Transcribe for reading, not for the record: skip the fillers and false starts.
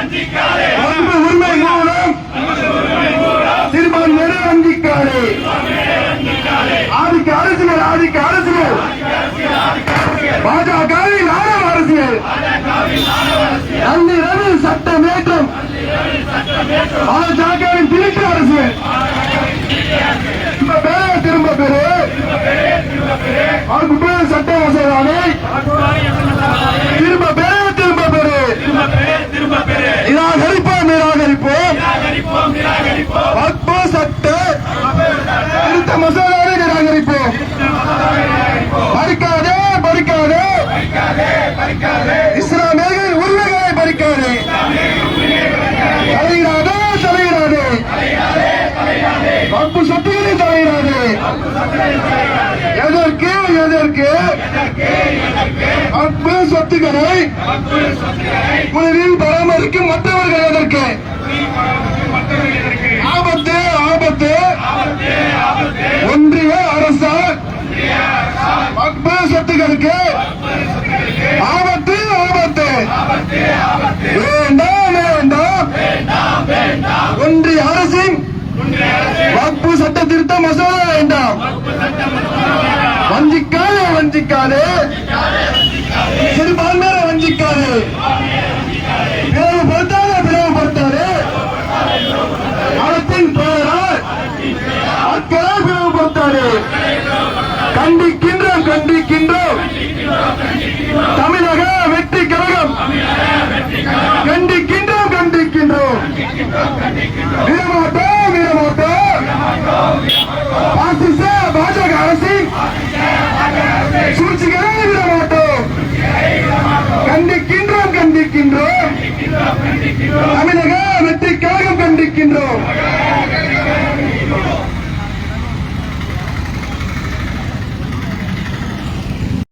வக்பு உரிமை மூலம் சிறுபான்மையினரை வஞ்சிக்காதே. ஆதிக்க அரசியல் பாஜகவின் ஆணவ அரசியல். நள்ளிரவில் சட்டமேற்றம் பாஜகவின் திருட்டு அரசியல். திரும்ப பெரு சட்ட மசோதாவை திரும்ப பெரு நிராகரிப்போம். வக்பு சட்ட திருத்த மசோதாவை நிராகரிப்போம். பறிக்காதே இஸ்லாமியர்கள் உரிமைகளை பறிக்காதே. தலையிடாதே வக்பு சொத்துக்களை தலையிடாதே. எதற்கு வக்பு சொத்துக்களை குழுவில் பராமரிக்கும் மற்றவர்கள் எதற்கு? ஆபத்து ஒன்றிய அரசால் வக்பு சொத்துக்களுக்கு ஆபத்து. வேண்டாம் ஒன்றிய அரசின் வக்பு சட்ட திருத்த மசோதா வேண்டாம். வஞ்சிக்காதே சிறுபான்மையினரை வஞ்சிக்காதே. பிளவுபடுத்தாதே மதத்தின் பெயரால் மக்களை பிளவுபடுத்தாதே. கண்டிக்கின்றோம் தமிழக வெற்றி கழகம் கண்டிக்கின்றோம். விடமாட்டோம் பாசிச பாஜக அரசின் சூழ்ச்சிகளை விடமாட்டோம். கண்டிக்கின்றோம் தமிழக வெற்றி கழகம் கண்டிக்கின்றோம்.